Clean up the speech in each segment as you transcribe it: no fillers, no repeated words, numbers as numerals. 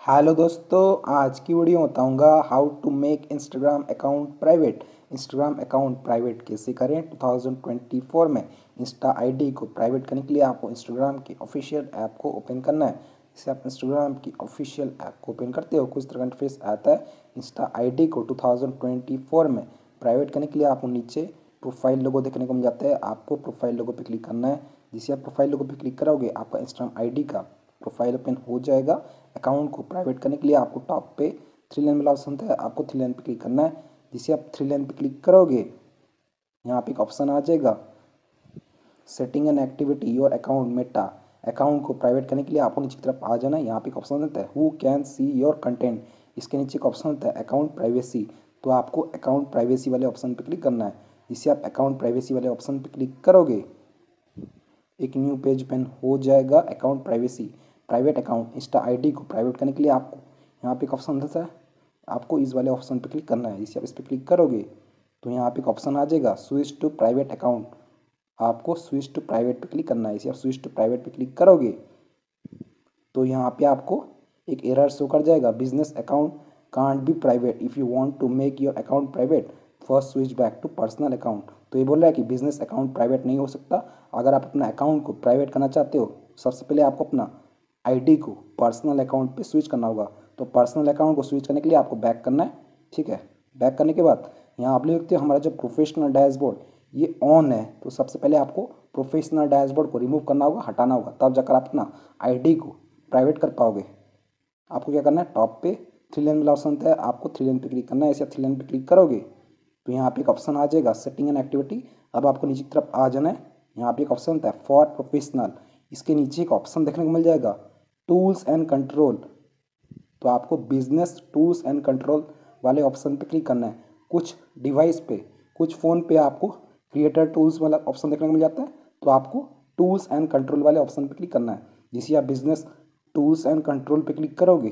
Hello दोस्तों, आज की वीडियो में बताऊंगा how to make Instagram account private. Instagram account private कैसे करें। 2024 में इंस्टा आईडी को प्राइवेट करने के लिए आपको इंस्टाग्राम की ऑफिशियल ऐप को ओपन करना है। जैसे आप इंस्टाग्राम की ऑफिशियल ऐप को ओपन करते हो, कुछ तरह का इंटरफेस आता है। इंस्टा आईडी को 2024 में प्राइवेट करने के लिए आपको नीचे प्रोफाइल लोगो देखने को मिल जाता है। आपको प्रोफाइल लोगो पे क्लिक करना है। जिसे आप प्रोफाइल लोगो पे क्लिक करोगे, आपका इंस्टाग्राम आईडी का प्रोफाइल ओपन हो जाएगा। अकाउंट को प्राइवेट करने के लिए आपको टॉप पे थ्री लाइन वाला ऑप्शन है, आपको थ्री लाइन पे क्लिक करना है। जिसे आप थ्री लाइन पे क्लिक करोगे, यहाँ पे एक ऑप्शन आ जाएगा setting and activity your account Meta. Account को प्राइवेट करने के लिए आपको नीचे की तरफ आ जाना है। यहाँ पे एक ऑप्शन आता है who can see your content. इसके नीचे एक ऑप्शन होता है अकाउंट प्राइवेसी। तो आपको अकाउंट प्राइवेसी वाले ऑप्शन पे क्लिक करना है। जिससे आप अकाउंट प्राइवेसी वाले ऑप्शन पे क्लिक करोगे, एक न्यू पेज ओपन हो जाएगा। Account privacy private account Insta ID को प्राइवेट करने के लिए आपको यहाँ पे एक ऑप्शन देता है, आपको इस वाले ऑप्शन पे क्लिक करना है। जिससे आप इस पर क्लिक करोगे तो यहाँ पे एक ऑप्शन आ जाएगा स्विच टू प्राइवेट अकाउंट। आपको स्विच टू प्राइवेट पे क्लिक करना है। इसे आप स्विच टू प्राइवेट पे क्लिक करोगे तो यहाँ पे आपको एक एरर शो कर जाएगा business account can't be private if you want to make your account private first switch back to personal account. तो ये बोल रहा है कि बिजनेस अकाउंट प्राइवेट नहीं हो सकता। अगर आप अपना अकाउंट को प्राइवेट करना चाहते हो, सबसे पहले आपको अपना आईडी को पर्सनल अकाउंट पे स्विच करना होगा। तो पर्सनल अकाउंट को स्विच करने के लिए आपको बैक करना है। ठीक है, बैक करने के बाद यहाँ आप लिखते हो हमारा जो प्रोफेशनल डैशबोर्ड ये ऑन है। तो सबसे पहले आपको प्रोफेशनल डैशबोर्ड को रिमूव करना होगा, हटाना होगा, तब जाकर आप अपना आईडी को प्राइवेट कर पाओगे। आपको क्या करना है, टॉप पे थ्री लाइन वाला ऑप्शन है, आपको थ्री लाइन पे क्लिक करना है। ऐसे आप थ्री लाइन पे क्लिक करोगे तो यहाँ पे एक ऑप्शन आ जाएगा सेटिंग एंड एक्टिविटी। अब आपको नीचे की तरफ आ जाना है। यहाँ पे एक ऑप्शन होता है फॉर प्रोफेशनल। इसके नीचे एक ऑप्शन देखने को मिल जाएगा टूल्स एंड कंट्रोल। तो आपको बिजनेस टूल्स एंड कंट्रोल वाले ऑप्शन पे क्लिक करना है। कुछ डिवाइस पे, कुछ फ़ोन पे आपको क्रिएटर टूल्स वाला ऑप्शन देखने को मिल जाता है। तो आपको टूल्स एंड कंट्रोल वाले ऑप्शन पे क्लिक करना है। जिसे आप बिजनेस टूल्स एंड कंट्रोल पे क्लिक करोगे,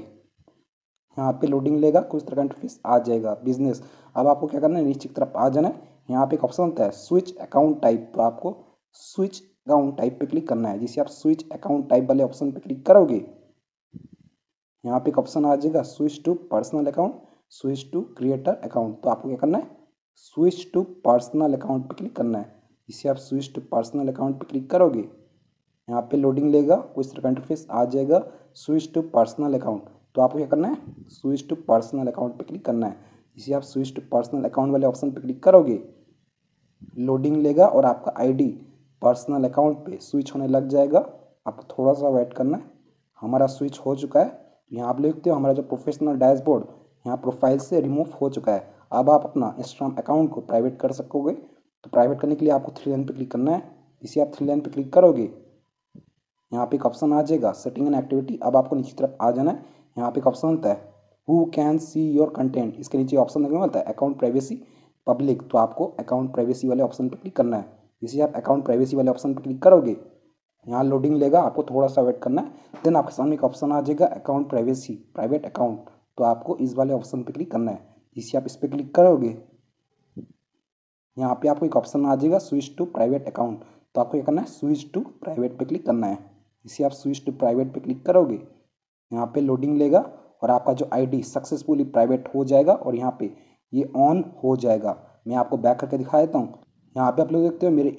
यहाँ पे लोडिंग लेगा, कुछ तरह का इंटरफेस आ जाएगा बिजनेस। अब आपको क्या करना है, नीचे की तरफ आ जाना है। यहाँ पे एक ऑप्शन होता है स्विच अकाउंट टाइप। तो आपको स्विच अकाउंट टाइप पे क्लिक करना है। जिसे आप स्विच अकाउंट टाइप वाले ऑप्शन पे क्लिक करोगे, यहाँ पे एक ऑप्शन आ जाएगा switch to personal account, switch to creator account. तो आपको क्या करना है, स्विच टू पर्सनल अकाउंट पे क्लिक करना है। जिसे आप स्विच टू पर्सनल अकाउंट पे क्लिक करोगे, यहाँ पे लोडिंग लेगा, कुछ तरह का इंटरफेस आ जाएगा स्विच टू पर्सनल अकाउंट। तो आपको क्या करना है, स्विच टू पर्सनल अकाउंट पे क्लिक करना है। जिसे आप स्विच टू पर्सनल अकाउंट वाले ऑप्शन पे क्लिक करोगे, लोडिंग लेगा और आपका आईडी पर्सनल अकाउंट पे स्विच होने लग जाएगा। आपको थोड़ा सा वेट करना है। हमारा स्विच हो चुका है। यहाँ आप लिखते हो हमारा जो प्रोफेशनल डैशबोर्ड यहाँ प्रोफाइल से रिमूव हो चुका है। अब आप अपना इंस्टाग्राम अकाउंट को प्राइवेट कर सकोगे। तो प्राइवेट करने के लिए आपको थ्री लाइन पे क्लिक करना है। इसे आप थ्री लाइन पे क्लिक करोगे, यहाँ पे एक ऑप्शन आ जाएगा सेटिंग एंड एक्टिविटी। अब आपको नीचे की तरफ आ जाना है। यहाँ पे एक ऑप्शन होता है who can see your content. इसके नीचे ऑप्शन देखने को मिलता है अकाउंट प्राइवेसी पब्लिक। तो आपको अकाउंट प्राइवेसी वाले ऑप्शन पे क्लिक करना है। जिसे आप अकाउंट प्राइवेसी वाले ऑप्शन पे क्लिक करोगे, यहाँ लोडिंग लेगा, आपको थोड़ा सा वेट करना है। देन आपके सामने एक ऑप्शन आ जाएगा अकाउंट प्राइवेसी प्राइवेट अकाउंट। तो आपको इस वाले ऑप्शन पे क्लिक करना है। जिसे आप इस पर क्लिक करोगे, यहाँ पे आपको एक ऑप्शन आ जाएगा स्विच टू प्राइवेट अकाउंट। तो आपको क्या करना है, स्विच टू प्राइवेट पे क्लिक करना है। इसे आप स्विच टू प्राइवेट पे क्लिक करोगे, यहाँ पे लोडिंग लेगा और आपका जो आईडी सक्सेसफुली प्राइवेट हो जाएगा और यहाँ पे ये ऑन हो जाएगा। मैं आपको बैक करके दिखा देता हूँ। यहाँ पे आप लोग देखते हो मेरे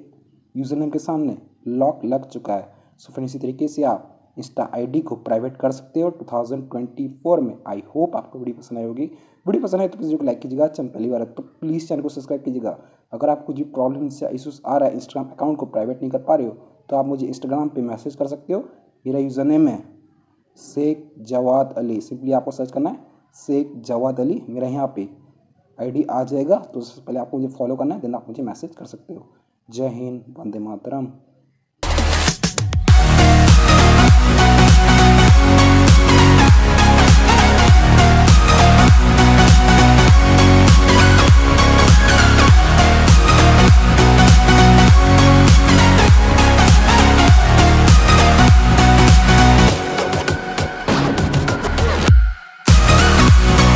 यूज़र नेम के सामने लॉक लग चुका है। सो फ्रेंड, इसी तरीके से आप इंस्टा आईडी को प्राइवेट कर सकते हो 2024 में। आई होप आपको वीडियो पसंद आई होगी। वीडियो पसंद आए तो वीडियो को लाइक कीजिएगा। चैनल पहली बार है तो प्लीज़ चैनल को सब्सक्राइब कीजिएगा। अगर आपको जो प्रॉब्लम्स या इशूज़ आ रहा है इंस्टाग्राम अकाउंट को प्राइवेट नहीं कर पा रहे हो, तो आप मुझे इंस्टाग्राम पे मैसेज कर सकते हो। मेरा यूज़र नेम है शेख जवाद अली। सिंपली आपको सर्च करना है शेख जवाद अली, मेरा यहाँ पे आईडी आ जाएगा। तो उससे पहले आपको मुझे फॉलो करना है, देन आप मुझे मैसेज कर सकते हो। जय हिंद, वंदे मातरम।